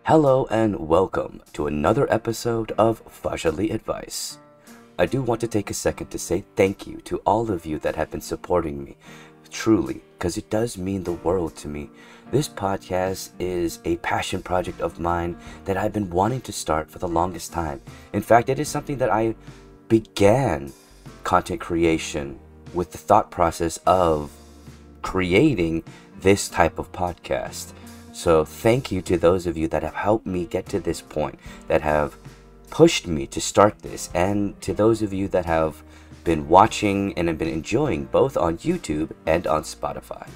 Hello and welcome to another episode of Fahzaly Advice. I do want to take a second to say thank you to all of you that have been supporting me, truly, because it does mean the world to me. This podcast is a passion project of mine that I've been wanting to start for the longest time. In fact, it is something that I began content creation with the thought process of creating this type of podcast. So thank you to those of you that have helped me get to this point, that have pushed me to start this, and to those of you that have been watching and have been enjoying both on YouTube and on Spotify.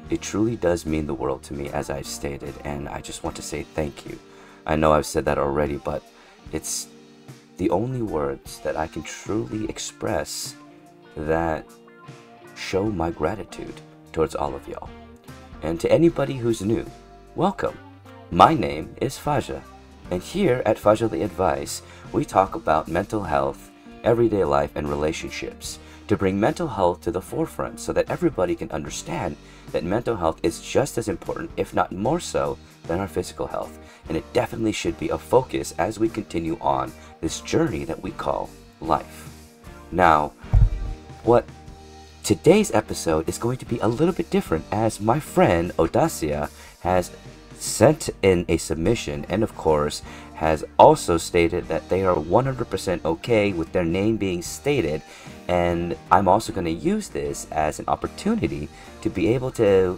It truly does mean the world to me, as I've stated, and I just want to say thank you. I know I've said that already, but it's the only words that I can truly express that show my gratitude towards all of y'all. And to anybody who's new, welcome. My name is Fahza, and here at Fahzaly Advice, we talk about mental health, everyday life, and relationships to bring mental health to the forefront so that everybody can understand that mental health is just as important, if not more so, than our physical health. And it definitely should be a focus as we continue on this journey that we call life. Now, today's episode is going to be a little bit different, as my friend Audacia has sent in a submission and of course has also stated that they are 100% okay with their name being stated, and I'm also going to use this as an opportunity to be able to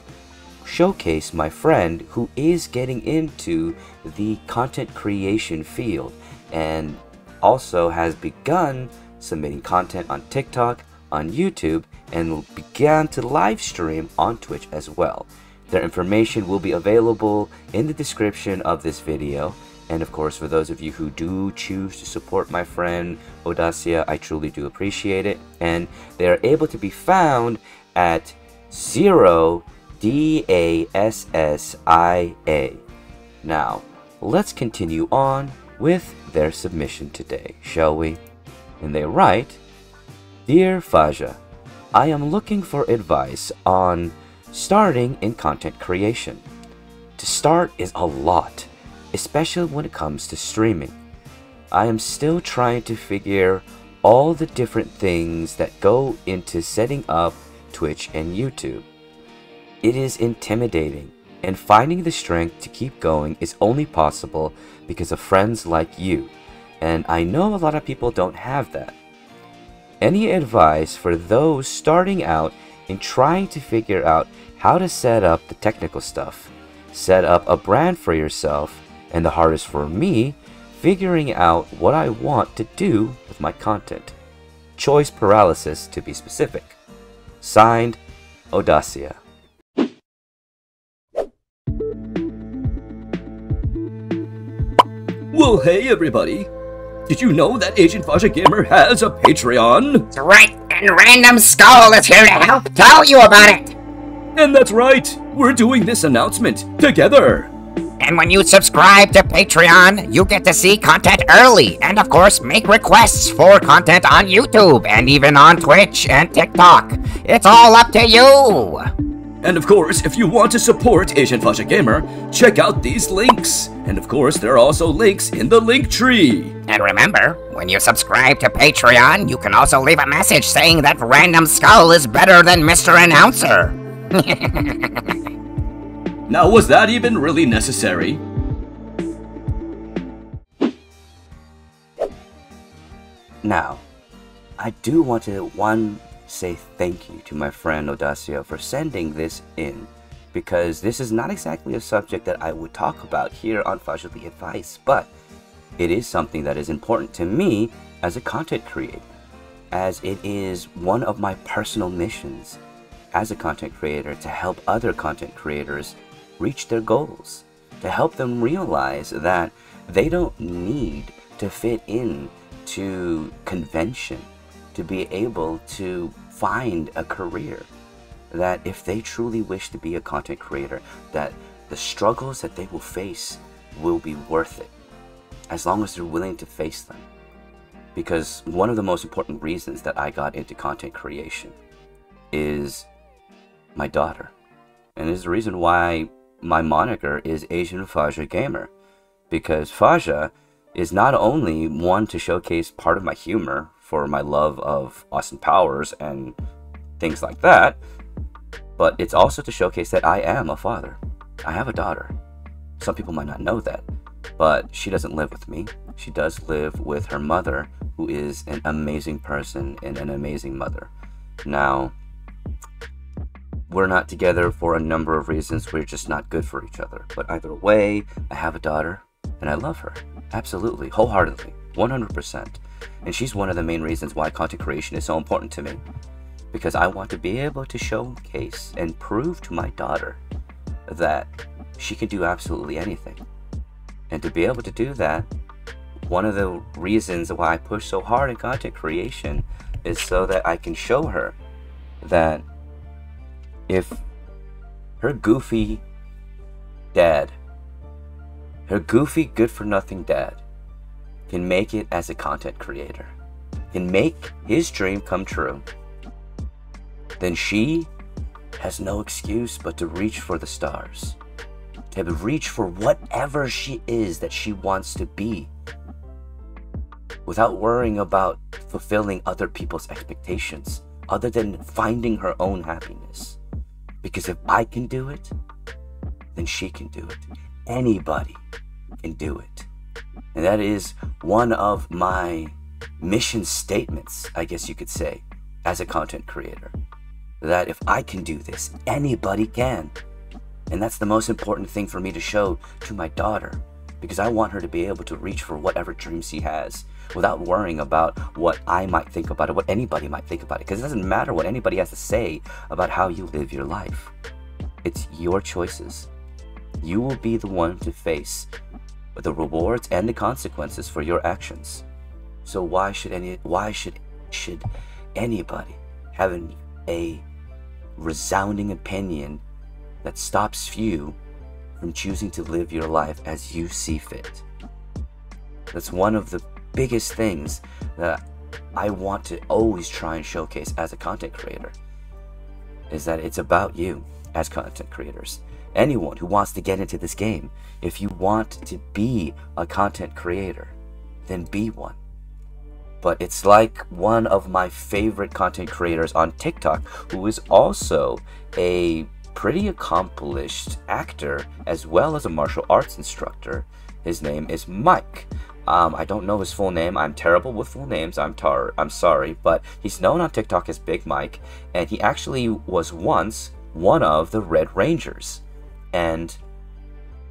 showcase my friend who is getting into the content creation field and also has begun submitting content on TikTok, on YouTube, and began to live stream on Twitch as well. Their information will be available in the description of this video. And of course, for those of you who do choose to support my friend Audacia, I truly do appreciate it. And they are able to be found at 0DASSIA. Now, let's continue on with their submission today, shall we? And they write, "Dear Fahza, I am looking for advice on starting in content creation. To start is a lot, especially when it comes to streaming. I am still trying to figure all the different things that go into setting up Twitch and YouTube. It is intimidating, and finding the strength to keep going is only possible because of friends like you, and I know a lot of people don't have that. Any advice for those starting out in trying to figure out how to set up the technical stuff, set up a brand for yourself, and the hardest for me, figuring out what I want to do with my content. Choice paralysis, to be specific. Signed, Audacia." Well, hey everybody! Did you know that asianfahzagamer has a Patreon? That's right, and Random Skull is here to help tell you about it. And that's right, we're doing this announcement together. And when you subscribe to Patreon, you get to see content early, and of course, make requests for content on YouTube, and even on Twitch and TikTok. It's all up to you. And of course, if you want to support asianfahzagamer, check out these links. And of course, there are also links in the link tree. And remember, when you subscribe to Patreon, you can also leave a message saying that Random Skull is better than Mr. Announcer. Now, was that even really necessary? Now, I do want to say thank you to my friend Audacia for sending this in, because this is not exactly a subject that I would talk about here on Fahzaly Advice, but it is something that is important to me as a content creator, as it is one of my personal missions as a content creator to help other content creators reach their goals, to help them realize that they don't need to fit in to convention to be able to find a career, that if they truly wish to be a content creator, that the struggles that they will face will be worth it, as long as they're willing to face them. Because one of the most important reasons that I got into content creation is my daughter, and is the reason why my moniker is asianfahzagamer, because Faja is not only one to showcase part of my humor for my love of Austin Powers and things like that, but it's also to showcase that I am a father. I have a daughter. Some people might not know that, but she doesn't live with me. She does live with her mother, who is an amazing person and an amazing mother. Now, we're not together for a number of reasons. We're just not good for each other. But either way, I have a daughter, and I love her. Absolutely, wholeheartedly, 100%. And she's one of the main reasons why content creation is so important to me. Because I want to be able to showcase and prove to my daughter that she can do absolutely anything. And to be able to do that, one of the reasons why I push so hard in content creation is so that I can show her that if her goofy dad, her goofy good-for-nothing dad, can make it as a content creator, can make his dream come true, then she has no excuse but to reach for the stars, to reach for whatever she is that she wants to be, without worrying about fulfilling other people's expectations, other than finding her own happiness. Because if I can do it, then she can do it. Anybody can do it. And that is one of my mission statements, I guess you could say, as a content creator. That if I can do this, anybody can. And that's the most important thing for me to show to my daughter, because I want her to be able to reach for whatever dreams she has without worrying about what I might think about it, what anybody might think about it, because it doesn't matter what anybody has to say about how you live your life. It's your choices. You will be the one to face the rewards and the consequences for your actions. So why should anybody have a resounding opinion that stops you from choosing to live your life as you see fit? That's one of the biggest things that I want to always try and showcase as a content creator, is that it's about you as content creators. Anyone who wants to get into this game, if you want to be a content creator, then be one. But it's like one of my favorite content creators on TikTok, who is also a pretty accomplished actor as well as a martial arts instructor. His name is Mike. I don't know his full name. I'm terrible with full names. I'm sorry, but he's known on TikTok as Big Mike, and he actually was once one of the Red Rangers. And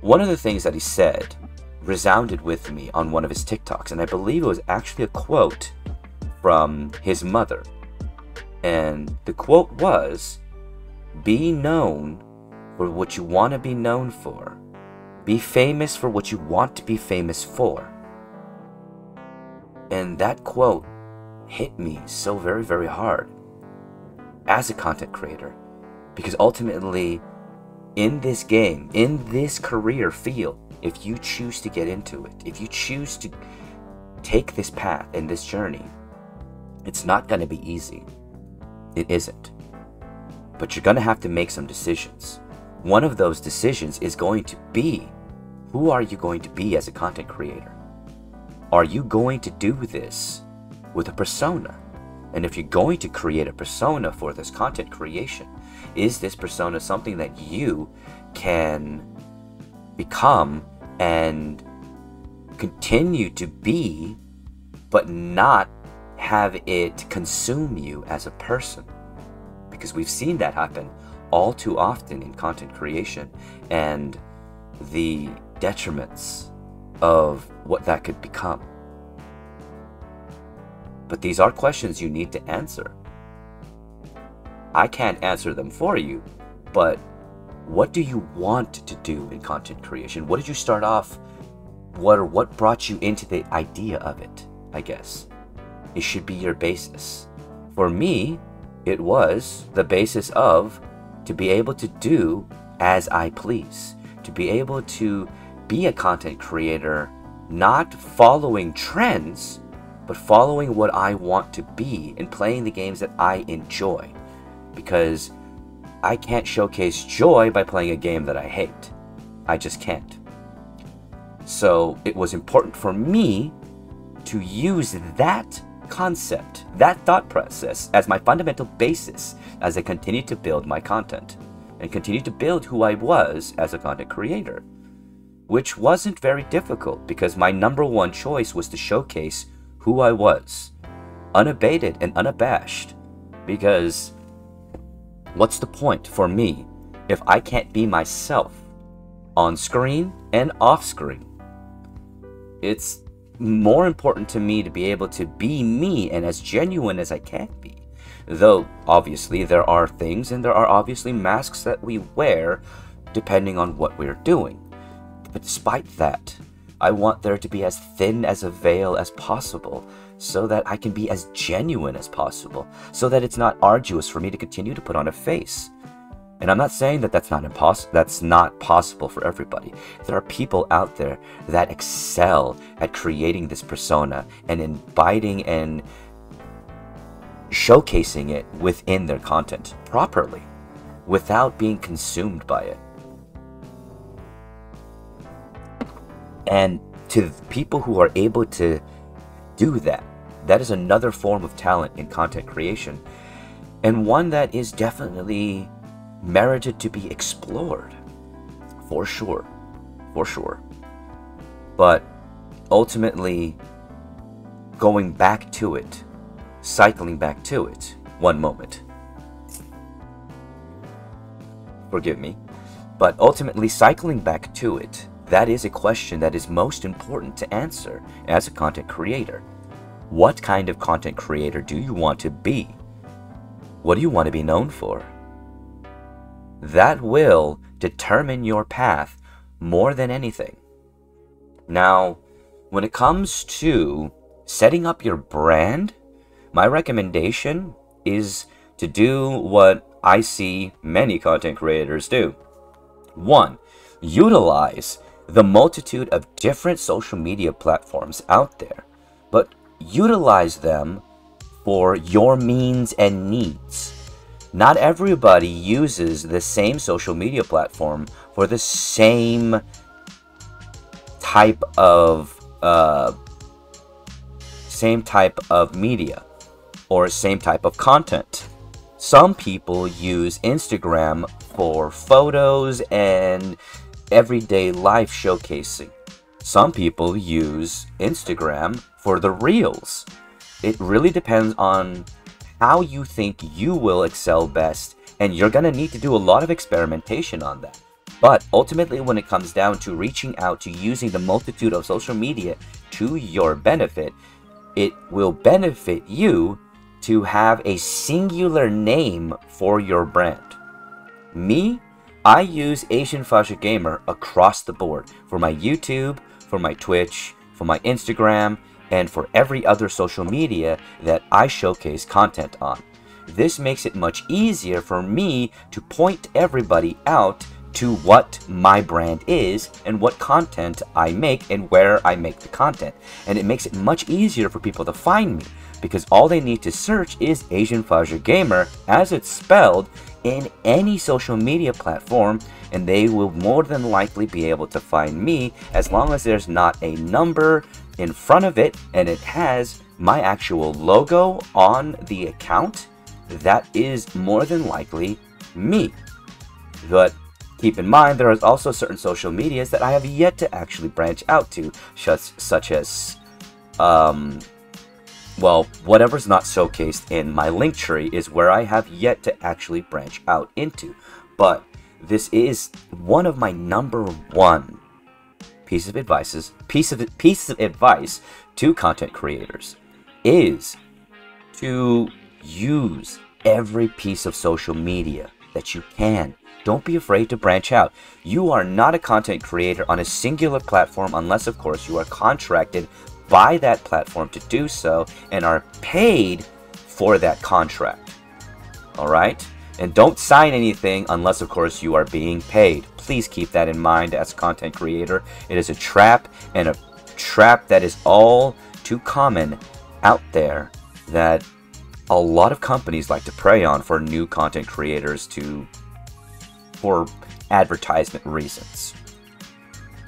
one of the things that he said resounded with me on one of his TikToks, and I believe it was actually a quote from his mother. And the quote was, "Be known for what you want to be known for. Be famous for what you want to be famous for." And that quote hit me so very, very hard as a content creator, because ultimately in this game, in this career field, if you choose to get into it, if you choose to take this path and this journey, it's not going to be easy. It isn't. But you're going to have to make some decisions. One of those decisions is going to be, who are you going to be as a content creator? Are you going to do this with a persona? And if you're going to create a persona for this content creation, is this persona something that you can become and continue to be, but not have it consume you as a person? Because we've seen that happen all too often in content creation, and the detriments of what that could become. But these are questions you need to answer. I can't answer them for you, but what do you want to do in content creation? What did you start off? What brought you into the idea of it, I guess? It should be your basis. For me, it was the basis of to be able to do as I please, to be able to be a content creator, not following trends, but following what I want to be and playing the games that I enjoy. Because I can't showcase joy by playing a game that I hate. I just can't. So it was important for me to use that concept, that thought process, as my fundamental basis as I continued to build my content and continue to build who I was as a content creator, which wasn't very difficult because my number one choice was to showcase who I was, unabated and unabashed. Because what's the point for me if I can't be myself on screen and off screen? It's more important to me to be able to be me and as genuine as I can be. Though, obviously, there are things and there are obviously masks that we wear depending on what we're doing. But despite that, I want there to be as thin as a veil as possible so that I can be as genuine as possible, so that it's not arduous for me to continue to put on a face. And I'm not saying that that's not possible for everybody. There are people out there that excel at creating this persona and inviting and showcasing it within their content properly without being consumed by it. And to people who are able to do that, that is another form of talent in content creation, and one that is definitely merited to be explored, for sure. But ultimately, going back to it, cycling back to it, one moment. Forgive me. But ultimately, cycling back to it, that is a question that is most important to answer as a content creator. What kind of content creator do you want to be? What do you want to be known for? That will determine your path more than anything. Now, when it comes to setting up your brand, my recommendation is to do what I see many content creators do. 1. Utilize the multitude of different social media platforms out there, but utilize them for your means and needs. Not everybody uses the same social media platform for the same type of media or same type of content. Some people use Instagram for photos and everyday life showcasing. Some people use Instagram for the reels. It really depends on how you think you will excel best, and you're gonna need to do a lot of experimentation on that. But ultimately, when it comes down to reaching out to using the multitude of social media to your benefit, it will benefit you to have a singular name for your brand. Me, I use asianfahzagamer across the board for my YouTube, for my Twitch, for my Instagram, and for every other social media that I showcase content on. This makes it much easier for me to point everybody out to what my brand is and what content I make and where I make the content. And it makes it much easier for people to find me because all they need to search is asianfahzagamer as it's spelled in any social media platform, and they will more than likely be able to find me as long as there's not a number in front of it and it has my actual logo on the account. That is more than likely me. But keep in mind, there is also certain social medias that I have yet to actually branch out to, such as, well, whatever's not showcased in my link tree is where I have yet to actually branch out into. But this is one of my number one piece of advice to content creators, is to use every piece of social media that you can. Don't be afraid to branch out. You are not a content creator on a singular platform unless, of course, you are contracted by that platform to do so and are paid for that contract. All right? And don't sign anything unless, of course, you are being paid. Please keep that in mind as a content creator. It is a trap, and a trap that is all too common out there that a lot of companies like to prey on for new content creators for advertisement reasons.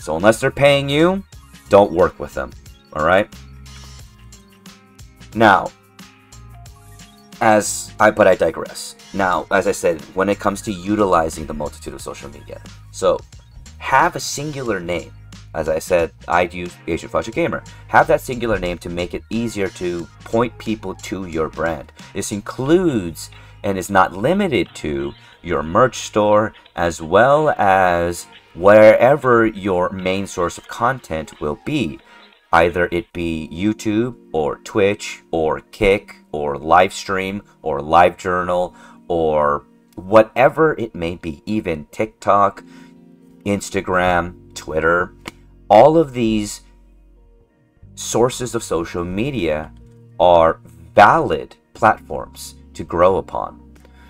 So unless they're paying you, don't work with them. Alright? Now, but I digress. Now, as I said, when it comes to utilizing the multitude of social media, so have a singular name. As I said, I'd use asianfahzagamer. Have that singular name to make it easier to point people to your brand. This includes and is not limited to your merch store, as well as wherever your main source of content will be. Either it be YouTube or Twitch or Kick or Livestream or LiveJournal or whatever it may be, even TikTok, Instagram, Twitter. All of these sources of social media are valid platforms to grow upon.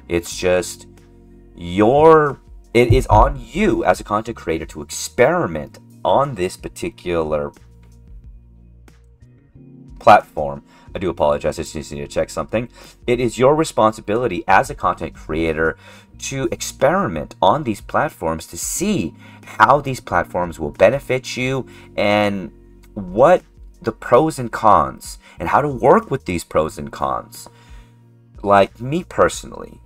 It's just it is on you as a content creator to experiment on this particular platform. I do apologize, I just need to check something. It is your responsibility as a content creator to experiment on these platforms to see how these platforms will benefit you and what the pros and cons and how to work with these pros and cons. Like me personally,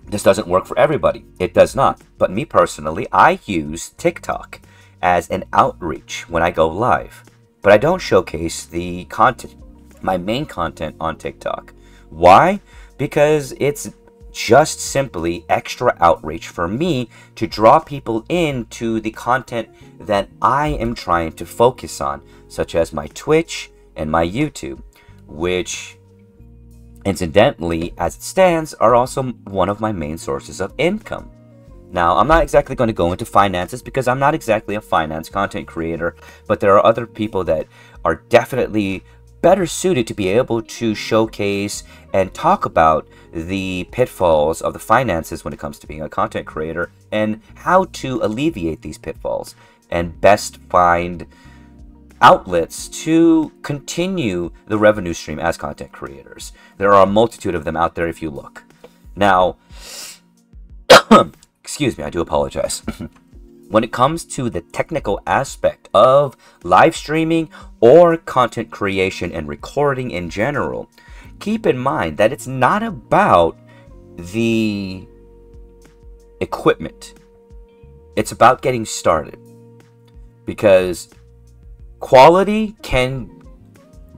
this doesn't work for everybody. It does not. But me personally, I use TikTok as an outreach when I go live. But I don't showcase the content, my main content on TikTok. Why? Because it's just simply extra outreach for me to draw people into the content that I am trying to focus on, such as my Twitch and my YouTube, which incidentally, as it stands, are also one of my main sources of income. Now, I'm not exactly going to go into finances because I'm not exactly a finance content creator, but there are other people that are definitely better suited to be able to showcase and talk about the pitfalls of the finances when it comes to being a content creator and how to alleviate these pitfalls and best find outlets to continue the revenue stream as content creators. There are a multitude of them out there if you look. Now, excuse me, I do apologize. When it comes to the technical aspect of live streaming or content creation and recording in general, keep in mind that it's not about the equipment. It's about getting started. Because quality can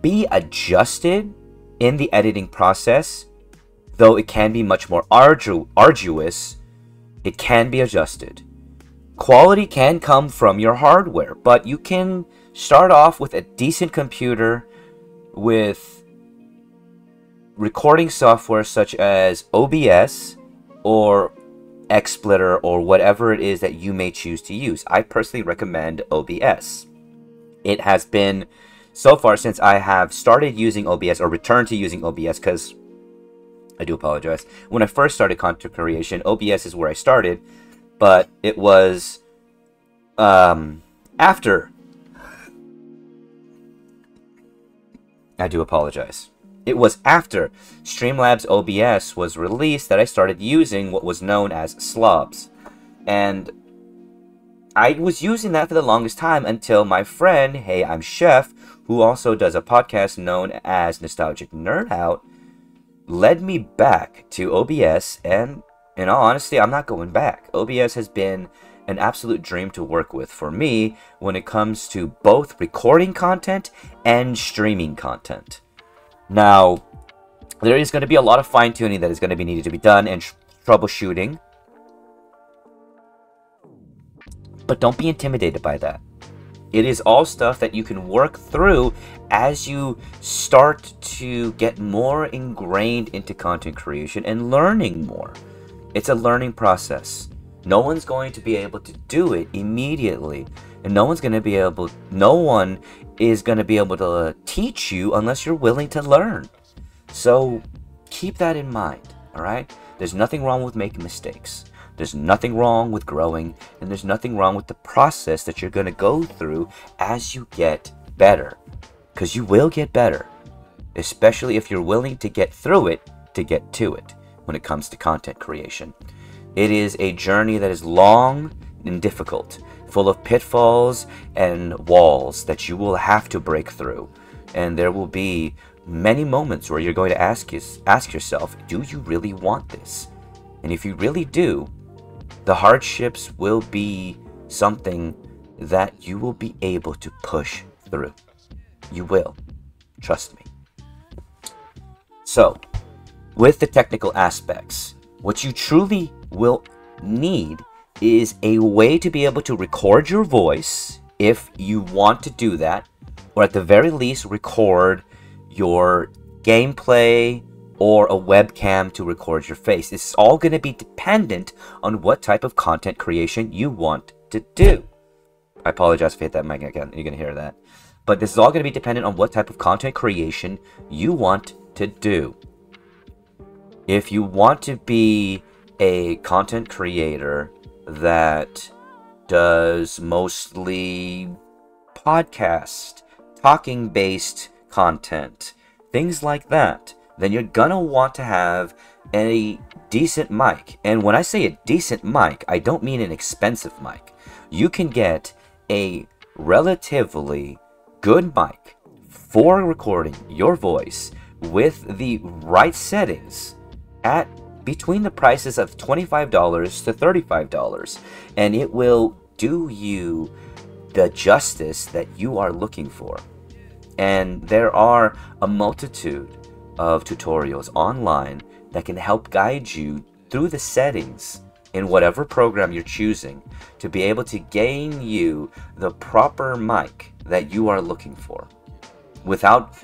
be adjusted in the editing process, though it can be much more arduous. It can be adjusted. Quality can come from your hardware, but you can start off with a decent computer with recording software such as OBS or XSplitter or whatever it is that you may choose to use. I personally recommend OBS. It has been, so far since I have started using OBS or returned to using OBS, because I do apologize. When I first started content creation, OBS is where I started, but it was after. I do apologize. It was after Streamlabs OBS was released that I started using what was known as slobs. And I was using that for the longest time until my friend, Hey I'm Chef, who also does a podcast known as Nostalgic Nerd Out, led me back to OBS, and in all honesty, I'm not going back. OBS has been an absolute dream to work with for me when it comes to both recording content and streaming content. Now, there is going to be a lot of fine-tuning that is going to be needed to be done and troubleshooting. But don't be intimidated by that. It is all stuff that you can work through as you start to get more ingrained into content creation and learning more. It's a learning process. No one's going to be able to do it immediately. And no one is going to be able to teach you unless you're willing to learn. So keep that in mind, all right? There's nothing wrong with making mistakes. There's nothing wrong with growing, and there's nothing wrong with the process that you're going to go through as you get better. Because you will get better, especially if you're willing to get through it to get to it when it comes to content creation. It is a journey that is long and difficult, full of pitfalls and walls that you will have to break through. And there will be many moments where you're going to ask yourself, do you really want this? And if you really do, the hardships will be something that you will be able to push through. You will. Trust me. So, with the technical aspects, what you truly will need is a way to be able to record your voice if you want to do that, or at the very least record your gameplay or a webcam to record your face. This is all going to be dependent on what type of content creation you want to do. I apologize if I hit that mic again. You're going to hear that. But this is all going to be dependent on what type of content creation you want to do. If you want to be a content creator that does mostly podcast, talking based content, things like that, then you're gonna want to have a decent mic. And when I say a decent mic, I don't mean an expensive mic. You can get a relatively good mic for recording your voice with the right settings at between the prices of $25 to $35, and it will do you the justice that you are looking for. And there are a multitude of tutorials online that can help guide you through the settings in whatever program you're choosing to be able to gain you the proper mic that you are looking for without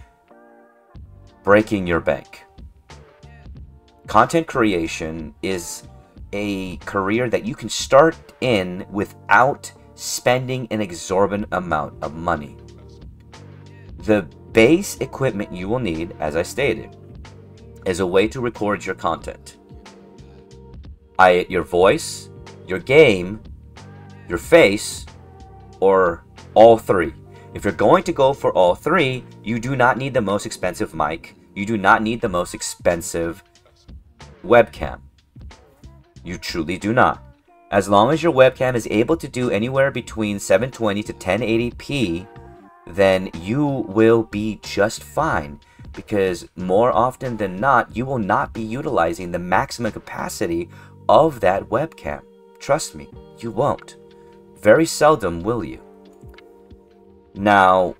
breaking your bank. Content creation is a career that you can start in without spending an exorbitant amount of money. The base equipment you will need, as I stated, is a way to record your content. Your voice, your game, your face, or all three. If you're going to go for all three, you do not need the most expensive mic. You do not need the most expensive webcam. You truly do not. As long as your webcam is able to do anywhere between 720 to 1080p, then you will be just fine, because more often than not, you will not be utilizing the maximum capacity of that webcam. Trust me, you won't. Very seldom will you. Now,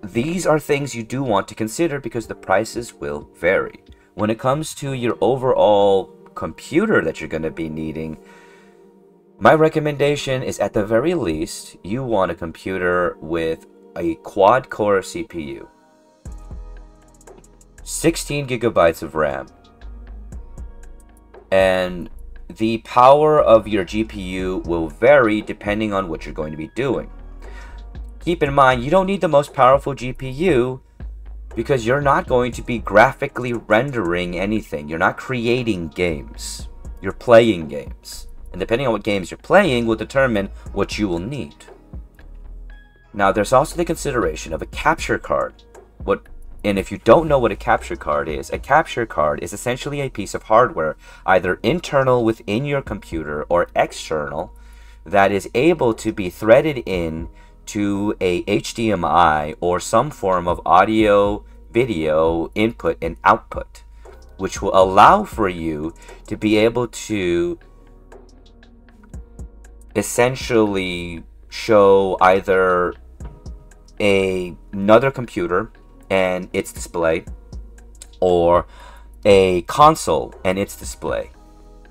these are things you do want to consider because the prices will vary. When it comes to your overall computer that you're going to be needing, my recommendation is at the very least, you want a computer with a quad-core CPU, 16 gigabytes of RAM, and the power of your GPU will vary depending on what you're going to be doing. Keep in mind, you don't need the most powerful GPU because you're not going to be graphically rendering anything. You're not creating games. You're playing games. And depending on what games you're playing will determine what you will need. Now, there's also the consideration of a capture card. And if you don't know what a capture card is essentially a piece of hardware, either internal within your computer or external, that is able to be threaded in to a HDMI or some form of audio video input and output, which will allow for you to be able to essentially show either another computer and its display or a console and its display.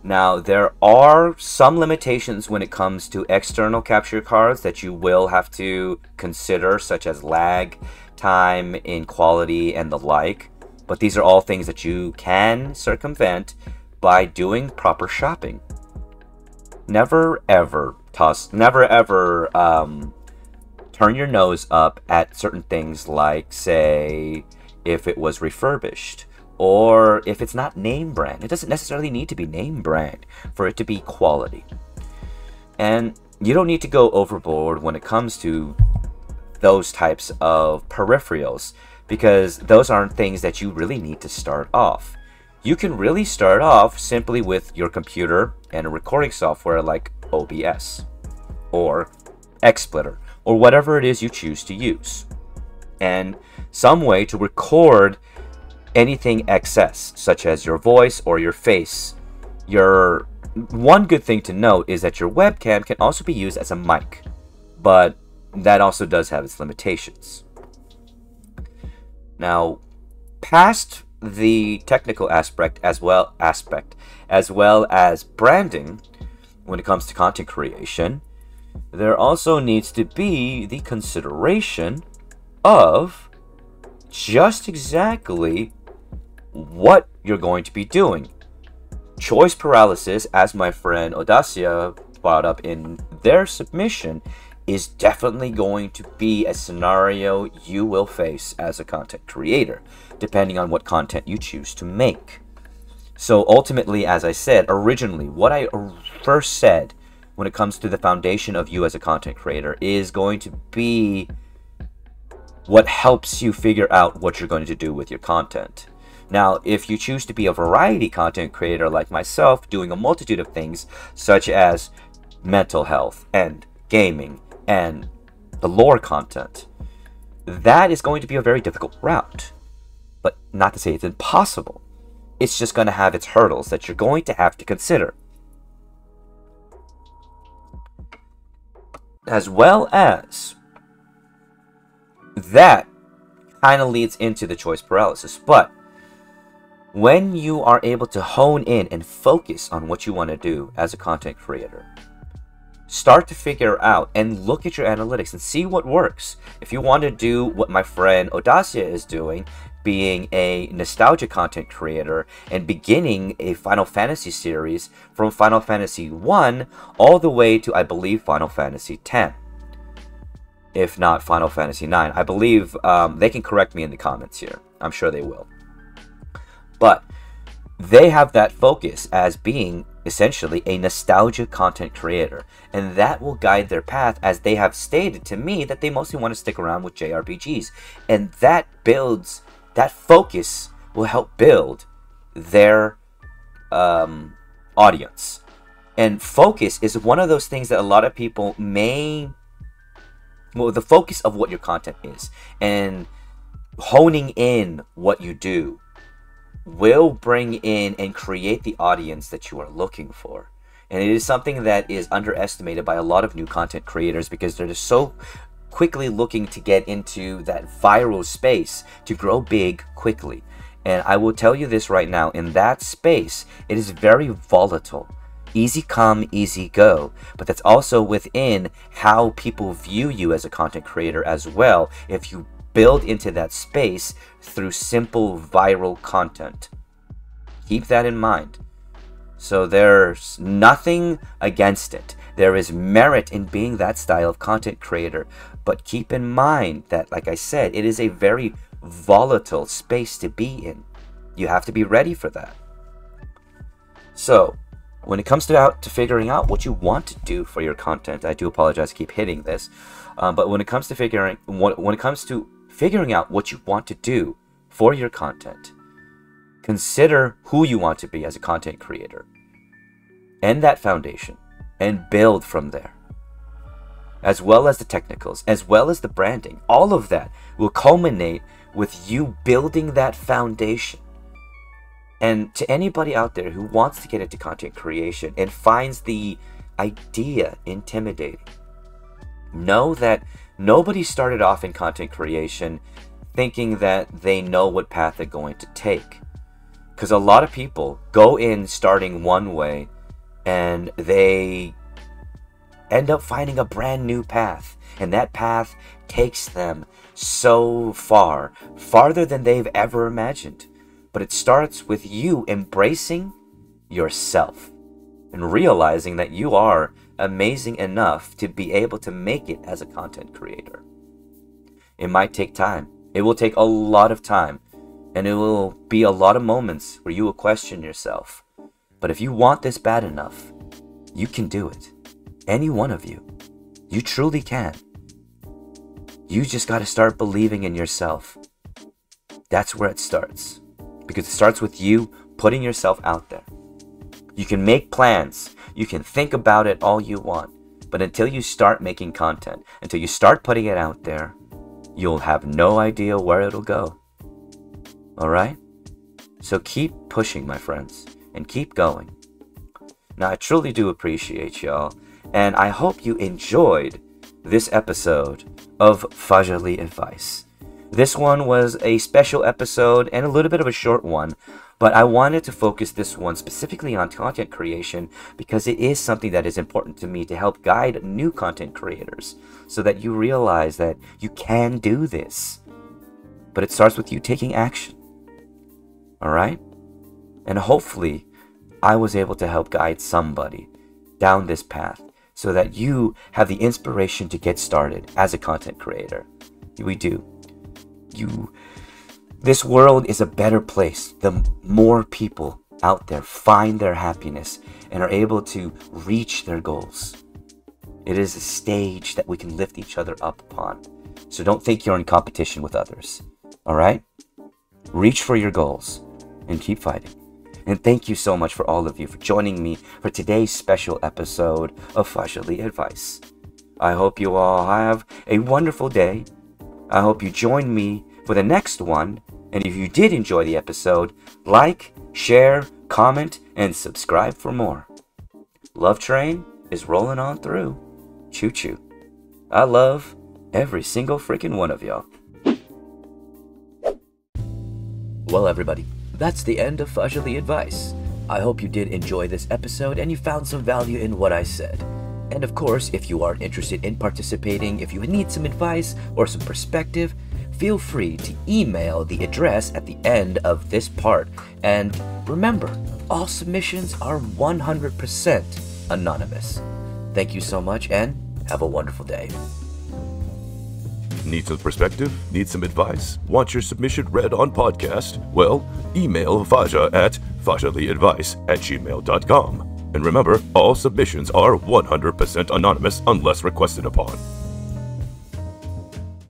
Now, there are some limitations when it comes to external capture cards that you will have to consider, such as lag, time, inequality, and the like. But these are all things that you can circumvent by doing proper shopping. Never ever turn your nose up at certain things like, say, if it was refurbished, or if it's not name brand. It doesn't necessarily need to be name brand for it to be quality. And you don't need to go overboard when it comes to those types of peripherals, because those aren't things that you really need to start off. You can really start off simply with your computer and a recording software like OBS or XSplitter, or whatever it is you choose to use. And some way to record anything excess, such as your voice or your face. One good thing to note is that your webcam can also be used as a mic, but that also does have its limitations. Now, past the technical aspect as well as branding, when it comes to content creation, there also needs to be the consideration of just exactly what you're going to be doing. Choice paralysis, as my friend Audacia brought up in their submission, is definitely going to be a scenario you will face as a content creator, depending on what content you choose to make. So ultimately, as I said originally, what I first said when it comes to the foundation of you as a content creator is going to be what helps you figure out what you're going to do with your content. Now, if you choose to be a variety content creator like myself, doing a multitude of things such as mental health and gaming and the lore content, that is going to be a very difficult route. But not to say it's impossible. It's just going to have its hurdles that you're going to have to consider. As well as that kind of leads into the choice paralysis. But when you are able to hone in and focus on what you want to do as a content creator, start to figure out and look at your analytics and see what works. If you want to do what my friend Audacia is doing, being a nostalgia content creator and beginning a Final Fantasy series from Final Fantasy 1 all the way to, I believe, Final Fantasy 10. If not Final Fantasy 9. I believe they can correct me in the comments here. I'm sure they will. But they have that focus as being essentially a nostalgia content creator, and that will guide their path, as they have stated to me that they mostly want to stick around with JRPGs, and that focus will help build their audience. And focus is one of those things that a lot of people the focus of what your content is and honing in what you do will bring in and create the audience that you are looking for. And it is something that is underestimated by a lot of new content creators because they're just so quickly looking to get into that viral space to grow big quickly. And I will tell you this right now, in that space, it is very volatile. Easy come, easy go. But that's also within how people view you as a content creator as well, if you build into that space through simple viral content. Keep that in mind. So there's nothing against it. There is merit in being that style of content creator. But keep in mind that, like I said, it is a very volatile space to be in. You have to be ready for that. So when it comes to figuring out what you want to do for your content, I do apologize to keep hitting this, but when it comes to figuring out what you want to do for your content, consider who you want to be as a content creator and that foundation, and build from there. As well as the technicals, as well as the branding, all of that will culminate with you building that foundation. And to anybody out there who wants to get into content creation and finds the idea intimidating, know that nobody started off in content creation thinking that they know what path they're going to take. Because a lot of people go in starting one way and they end up finding a brand new path. And that path takes them so far, farther than they've ever imagined. But it starts with you embracing yourself and realizing that you are amazing enough to be able to make it as a content creator. It might take time. It will take a lot of time. And it will be a lot of moments where you will question yourself. But if you want this bad enough, you can do it. Any one of you. You truly can. You just got to start believing in yourself. That's where it starts. Because it starts with you putting yourself out there. You can make plans. You can think about it all you want. But until you start making content, until you start putting it out there, you'll have no idea where it'll go. All right? So keep pushing, my friends, and keep going. Now, I truly do appreciate y'all, and I hope you enjoyed this episode of Fahzaly Advice. This one was a special episode and a little bit of a short one, but I wanted to focus this one specifically on content creation because it is something that is important to me to help guide new content creators so that you realize that you can do this. But it starts with you taking action. All right? And hopefully, I was able to help guide somebody down this path so that you have the inspiration to get started as a content creator. We do. This world is a better place the more people out there find their happiness and are able to reach their goals. It is a stage that we can lift each other up upon. So don't think you're in competition with others. All right? Reach for your goals and keep fighting. And thank you so much for all of you for joining me for today's special episode of Fahzaly Advice. I hope you all have a wonderful day. I hope you join me for the next one. And if you did enjoy the episode, like, share, comment, and subscribe for more. Love Train is rolling on through. Choo choo. I love every single freaking one of y'all. Well, everybody, that's the end of Fahzaly Advice. I hope you did enjoy this episode and you found some value in what I said. And of course, if you are interested in participating, if you need some advice or some perspective, feel free to email the address at the end of this part. And remember, all submissions are 100% anonymous. Thank you so much and have a wonderful day. Need some perspective? Need some advice? Want your submission read on podcast? Well, email Fahza at fahzalyadvice@gmail.com. And remember, all submissions are 100% anonymous unless requested upon.